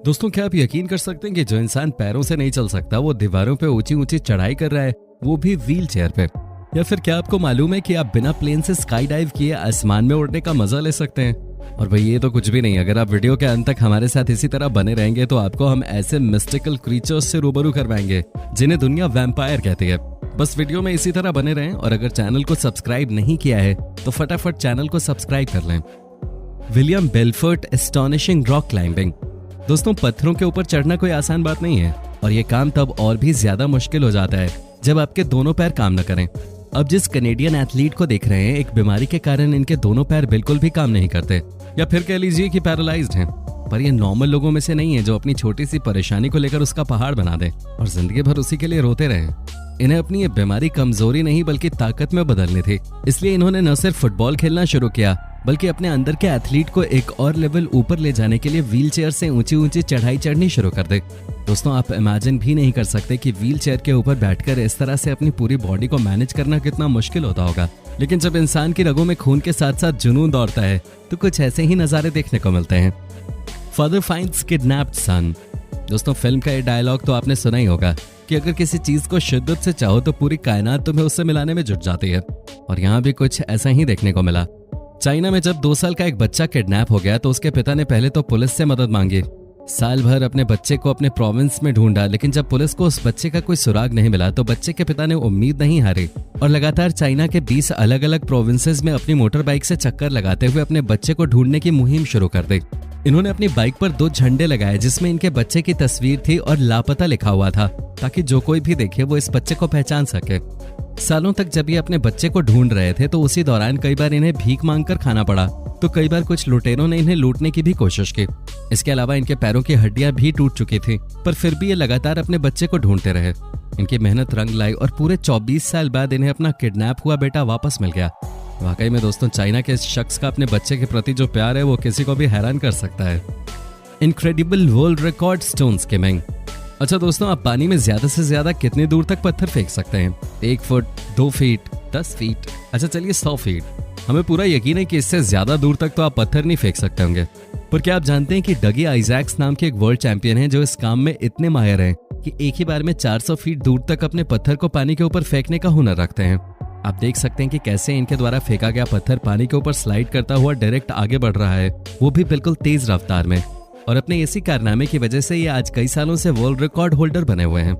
दोस्तों, क्या आप यकीन कर सकते हैं कि जो इंसान पैरों से नहीं चल सकता वो दीवारों पे ऊंची ऊंची चढ़ाई कर रहा है, वो भी व्हील चेयर पे। या फिर क्या आपको मालूम है कि आप बिना प्लेन से स्काई डाइव किए आसमान में उड़ने का मजा ले सकते हैं। और भाई ये तो कुछ भी नहीं, अगर आप वीडियो के अंत तक हमारे साथ इसी तरह बने रहेंगे तो आपको हम ऐसे मिस्टिकल क्रीचर्स से रूबरू करवाएंगे जिन्हें दुनिया वैम्पायर कहती है। बस वीडियो में इसी तरह बने रहें, और अगर चैनल को सब्सक्राइब नहीं किया है तो फटाफट चैनल को सब्सक्राइब कर लें। William Belfort astonishing rock climbing. दोस्तों, पत्थरों के ऊपर चढ़ना कोई आसान बात नहीं है, और ये काम तब और भी ज्यादा मुश्किल हो जाता है जब आपके दोनों पैर काम न करें। अब जिस कनेडियन एथलीट को देख रहे हैं, एक बीमारी के कारण इनके दोनों पैर बिल्कुल भी काम नहीं करते, या फिर कह लीजिए कि पैरालाइज्ड हैं। पर ये नॉर्मल लोगों में से नहीं है जो अपनी छोटी सी परेशानी को लेकर उसका पहाड़ बना दें और जिंदगी भर उसी के लिए रोते रहें। इन्हें अपनी ये बीमारी कमजोरी नहीं बल्कि ताकत में बदलनी थी, इसलिए इन्होंने न सिर्फ फुटबॉल खेलना शुरू किया बल्कि अपने अंदर के एथलीट को एक और लेवल ऊपर ले जाने के लिए व्हील चेयर से ऊंची ऊंची चढ़ाई चढ़नी शुरू कर दे। दोस्तों, आप इमेजिन भी नहीं कर सकते कि व्हील चेयर के ऊपर बैठकर इस तरह से अपनी पूरी बॉडी को मैनेज करना कितना मुश्किल होता होगा। लेकिन जब इंसान की रगों में खून के साथ साथ जुनून दौड़ता है तो कुछ ऐसे ही नजारे देखने को मिलते हैं। फादर फाइंड्स किडनैप्ड सन। दोस्तों, फिल्म का ये डायलॉग तो आपने सुना ही होगा कि अगर किसी चीज को शिद्दत से चाहो तो पूरी कायनात तुम्हें उससे मिलाने में जुट जाती है, और यहाँ भी कुछ ऐसा ही देखने को मिला। चाइना में जब 2 साल का एक बच्चा किडनैप हो गया तो उसके पिता ने पहले तो पुलिस से मदद मांगी। साल भर अपने बच्चे को अपने प्रोविंस में ढूंढा, लेकिन जब पुलिस को उस बच्चे का कोई सुराग नहीं मिला तो बच्चे के पिता ने उम्मीद नहीं हारी और लगातार चाइना के 20 अलग अलग प्रोविंसेस में अपनी मोटर बाइक से चक्कर लगाते हुए अपने बच्चे को ढूंढने की मुहिम शुरू कर दी। इन्होंने अपनी बाइक पर 2 झंडे लगाए जिसमें इनके बच्चे की तस्वीर थी और लापता लिखा हुआ था, ताकि जो कोई भी देखे वो इस बच्चे को पहचान सके। सालों तक जब ये अपने बच्चे को ढूंढ रहे थे तो उसी दौरान कई बार इन्हें भीख मांगकर खाना पड़ा, तो कई बार कुछ लुटेरों ने इन्हें लूटने की भी कोशिश की। इसके अलावा इनके पैरों की हड्डियां भी टूट चुकी थी, पर फिर भी ये लगातार अपने बच्चे को ढूंढते रहे। इनकी मेहनत रंग लाई और पूरे 24 साल बाद इन्हें अपना किडनैप हुआ बेटा वापस मिल गया। वाकई में दोस्तों, चाइना के इस शख्स का अपने बच्चे के प्रति जो प्यार है वो किसी को भी हैरान कर सकता है। Incredible world record stone skimming. अच्छा दोस्तों, आप पानी में ज्यादा से ज्यादा कितनी दूर तक पत्थर फेंक सकते हैं? 1 फुट, 2 फीट, 10 फीट, अच्छा चलिए 100 फीट। हमें पूरा यकीन है कि इससे ज्यादा दूर तक तो आप पत्थर नहीं फेंक सकते होंगे। पर क्या आप जानते हैं कि डगी आइजैक्स नाम के एक वर्ल्ड चैंपियन हैं जो इस काम में इतने माहिर हैं कि एक ही बार में 400 फीट दूर तक अपने पत्थर को पानी के ऊपर फेंकने का हुनर रखते हैं। आप देख सकते हैं कि कैसे इनके द्वारा फेंका गया पत्थर पानी के ऊपर स्लाइड करता हुआ डायरेक्ट आगे बढ़ रहा है, वो भी बिल्कुल तेज रफ्तार में। और अपने इसी कारनामे की वजह से ये आज कई सालों से वर्ल्ड रिकॉर्ड होल्डर बने हुए हैं।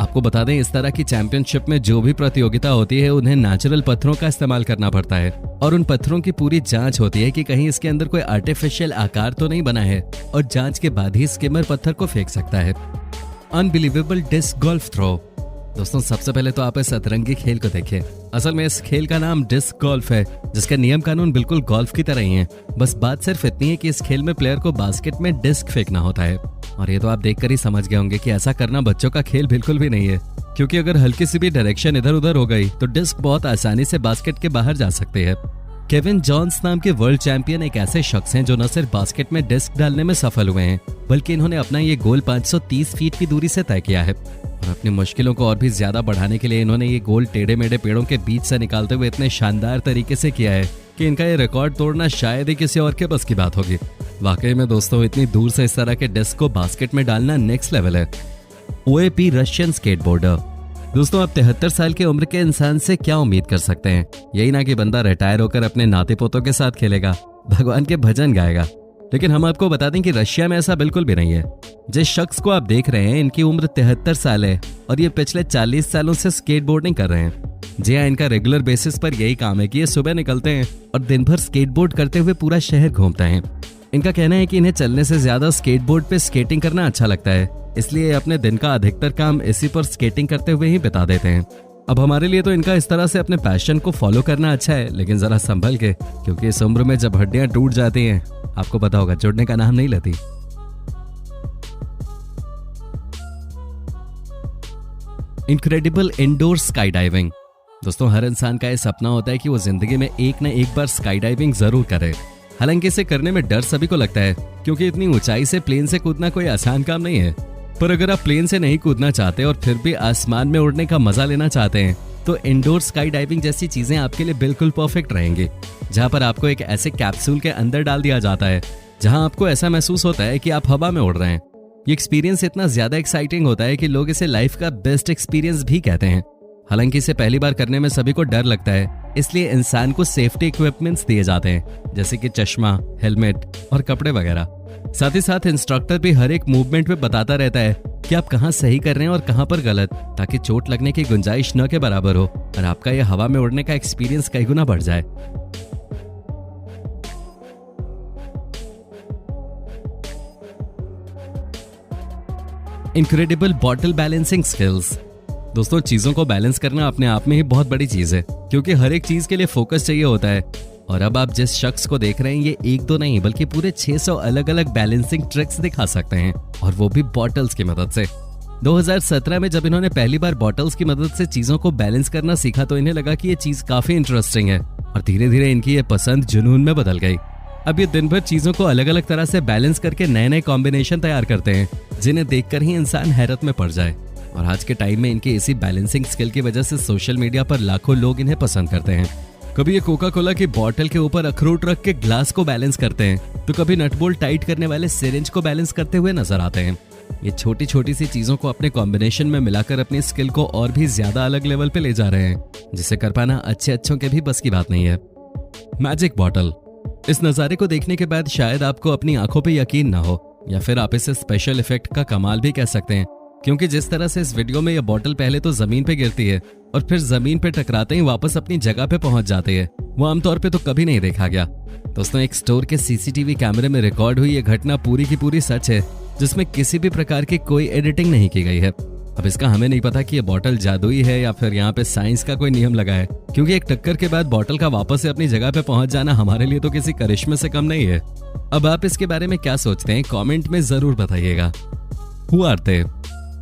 आपको बता दें, इस तरह की चैंपियनशिप में जो भी प्रतियोगिता होती है उन्हें नेचुरल पत्थरों का इस्तेमाल करना पड़ता है, और उन पत्थरों की पूरी जांच होती है कि कहीं इसके अंदर कोई आर्टिफिशियल आकार तो नहीं बना है, और जांच के बाद ही स्किमर पत्थर को फेंक सकता है। Unbelievable disc golf throw. दोस्तों, सबसे पहले तो आप इस अतरंगी खेल को देखिए। असल में इस खेल का नाम डिस्क गोल्फ है, जिसका नियम कानून बिल्कुल गोल्फ की तरह ही है। बस बात सिर्फ इतनी है कि इस खेल में प्लेयर को बास्केट में डिस्क फेंकना होता है, और ये तो आप देखकर ही समझ गए होंगे कि ऐसा करना बच्चों का खेल बिल्कुल भी नहीं है, क्योंकि अगर हल्की सी भी डायरेक्शन इधर उधर हो गई तो डिस्क बहुत आसानी से बास्केट के बाहर जा सकती है। केविन जॉन्स नाम के वर्ल्ड चैंपियन एक ऐसे शख्स हैं जो न सिर्फ बास्केट में डिस्क डालने में सफल हुए हैं, बल्कि इन्होंने अपना ये गोल 530 फीट की दूरी से तय किया है। और अपनी मुश्किलों को और भी ज्यादा बढ़ाने के लिए इन्होंने ये गोल टेढ़े मेढ़े पेड़ों के बीच से निकालते हुए इतने शानदार तरीके से किया है कि इनका ये रिकॉर्ड तोड़ना शायद ही किसी और के बस की बात होगी। वाकई में दोस्तों, इतनी दूर से इस तरह के डिस्क को बास्केट में डालना नेक्स्ट लेवल है। ओएपी रशियन स्केटबोर्डर। दोस्तों, आप 73 साल की उम्र के इंसान से क्या उम्मीद कर सकते हैं? यही ना कि बंदा रिटायर होकर अपने नाते पोतों के साथ खेलेगा, भगवान के भजन गाएगा। लेकिन हम आपको बता दें कि रशिया में ऐसा बिल्कुल भी नहीं है। जिस शख्स को आप देख रहे हैं, इनकी उम्र 73 साल है और ये पिछले 40 सालों से स्केटबोर्डिंग कर रहे हैं। जी हाँ, इनका रेगुलर बेसिस पर यही काम है कि ये सुबह निकलते हैं और दिन भर स्केटबोर्ड करते हुए पूरा शहर घूमते हैं। इनका कहना है कि इन्हें चलने से ज्यादा स्केटबोर्ड पे स्केटिंग करना अच्छा लगता है, इसलिए अपने दिन का अधिकतर काम इसी पर स्केटिंग करते हुए ही बिता देते हैं। अब हमारे लिए तो इनका इस तरह से अपने पैशन को फॉलो करना अच्छा है, लेकिन जरा संभल के, क्योंकि इस उम्र में जब हड्डियां टूट जाती हैं, आपको पता होगा, जुड़ने का नाम नहीं लेती। Incredible indoor sky diving. दोस्तों, हर इंसान का ये सपना होता है कि वो जिंदगी में एक न एक बार स्काई डाइविंग जरूर करे। हालांकि इसे करने में डर सभी को लगता है, क्योंकि इतनी ऊंचाई से प्लेन से कूदना कोई आसान काम नहीं है। पर अगर आप प्लेन से नहीं कूदना चाहते और फिर भी आसमान में उड़ने का मजा लेना चाहते हैं, तो इंडोर स्काई डाइविंग जैसी चीजें आपके लिए बिल्कुल परफेक्ट रहेंगी, जहां पर आपको एक ऐसे कैप्सूल के अंदर डाल दिया जाता है जहां आपको ऐसा महसूस होता है कि आप हवा में उड़ रहे हैं। ये एक्सपीरियंस इतना ज्यादा एक्साइटिंग होता है कि लोग इसे लाइफ का बेस्ट एक्सपीरियंस भी कहते हैं। हालांकि इसे पहली बार करने में सभी को डर लगता है, इसलिए इंसान को सेफ्टी इक्विपमेंट्स दिए जाते हैं, जैसे कि चश्मा, हेलमेट और कपड़े वगैरह। साथ ही साथ इंस्ट्रक्टर भी हर एक मूवमेंट में बताता रहता है कि आप कहां सही कर रहे हैं और कहां पर गलत, ताकि चोट लगने की गुंजाइश न के बराबर हो और आपका यह हवा में उड़ने का एक्सपीरियंस कई गुना बढ़ जाए। Incredible bottle balancing skills. दोस्तों, चीजों को बैलेंस करना अपने आप में ही बहुत बड़ी चीज है, क्योंकि हर एक चीज के लिए फोकस चाहिए होता है। और अब आप जिस शख्स को देख रहे हैं, ये एक दो नहीं बल्कि पूरे 600 अलग अलग बैलेंसिंग ट्रिक्स दिखा सकते हैं, और वो भी बॉटल्स की मदद से। 2017 में जब इन्होंने पहली बार बॉटल्स की मदद से चीजों को बैलेंस करना सीखा तो इन्हें लगा कि ये चीज काफी इंटरेस्टिंग है, और धीरे धीरे इनकी ये पसंद जुनून में बदल गई। अब ये दिन भर चीजों को अलग अलग तरह से बैलेंस करके नए नए कॉम्बिनेशन तैयार करते हैं, जिन्हें देखकर ही इंसान हैरत में पड़ जाए। और आज के टाइम में इनकी इसी बैलेंसिंग स्किल की वजह से सोशल मीडिया पर लाखों लोग इन्हें पसंद करते हैं। कभी ये कोका कोला की बोतल के ऊपर अखरोट रख के ग्लास को बैलेंस करते हैं, तो कभी नट बोल्ट टाइट करने वाले सिरिंज को बैलेंस करते हुए नजर आते हैं। ये छोटी छोटी सी चीजों को अपने कॉम्बिनेशन में मिलाकर अपनी स्किल को और भी ज्यादा अलग लेवल पे ले जा रहे हैं, जिसे कर पाना अच्छों के भी बस की बात नहीं है। Magic bottle. इस नजारे को देखने के बाद शायद आपको अपनी आंखों पे यकीन ना हो, या फिर आप इसे स्पेशल इफेक्ट का कमाल भी कह सकते हैं, क्योंकि जिस तरह से इस वीडियो में यह बोतल पहले तो जमीन पे गिरती है और फिर जमीन पे टकराते ही वापस अपनी जगह पे पहुंच जाती है, वो आमतौर पे तो कभी नहीं देखा गया। दोस्तों, एक स्टोर के सीसीटीवी कैमरे में रिकॉर्ड हुई ये घटना पूरी की पूरी सच है, जिसमें किसी भी प्रकार की कोई एडिटिंग नहीं की गई है। अब इसका हमें नहीं पता कि ये बोतल जादुई है या फिर यहाँ पे साइंस का कोई नियम लगा है, क्योंकि एक टक्कर के बाद बोतल का वापस से अपनी जगह पे पहुंच जाना हमारे लिए तो किसी करिश्मे से कम नहीं है। अब आप इसके बारे में क्या सोचते हैं, कमेंट में जरूर बताइएगा। हुआ अर्थे।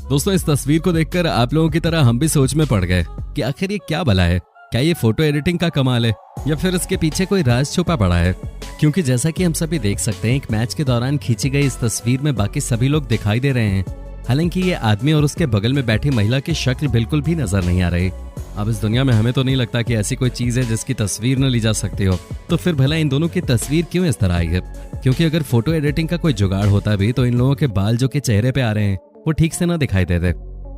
दोस्तों, इस तस्वीर को देखकर आप लोगों की तरह हम भी सोच में पड़ गए कि आखिर ये क्या भला है। क्या ये फोटो एडिटिंग का कमाल है या फिर इसके पीछे कोई राज छुपा पड़ा है? क्योंकि जैसा कि हम सभी देख सकते हैं, एक मैच के दौरान खींची गई इस तस्वीर में बाकी सभी लोग दिखाई दे रहे हैं, हालांकि ये आदमी और उसके बगल में बैठी महिला की शक्ल बिल्कुल भी नजर नहीं आ रही। अब इस दुनिया में हमें तो नहीं लगता कि ऐसी कोई चीज है जिसकी तस्वीर न ली जा सकती हो, तो फिर भला इन दोनों की तस्वीर क्यों इस तरह आई है? क्योंकि अगर फोटो एडिटिंग का कोई जुगाड़ होता भी तो इन लोगों के बाल जो कि चेहरे पे आ रहे हैं वो ठीक से न दिखाई देते।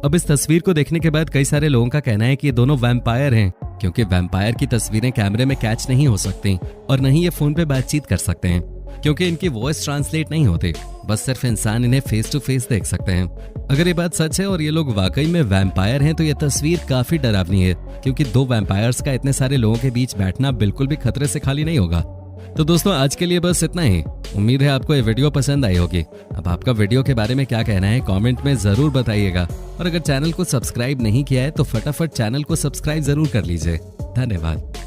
अब इस तस्वीर को देखने के बाद कई सारे लोगों का कहना है कि ये दोनों वैम्पायर हैं, क्योंकि वैम्पायर की तस्वीरें कैमरे में कैच नहीं हो सकती और नहीं ये फोन पे बातचीत कर सकते हैं, क्योंकि इनकी वॉइस ट्रांसलेट नहीं होती, बस सिर्फ इंसान इन्हें फेस टू फेस देख सकते हैं। अगर ये बात सच है और ये लोग वाकई में वैम्पायर हैं तो ये तस्वीर काफी डरावनी है, क्योंकि दो वैम्पायर्स का इतने सारे लोगों के बीच बैठना बिल्कुल भी खतरे से खाली नहीं होगा। तो दोस्तों, आज के लिए बस इतना ही। उम्मीद है आपको ये वीडियो पसंद आई होगी। अब आपका वीडियो के बारे में क्या कहना है कमेंट में जरूर बताइएगा, और अगर चैनल को सब्सक्राइब नहीं किया है तो फटाफट चैनल को सब्सक्राइब जरूर कर लीजिए। धन्यवाद।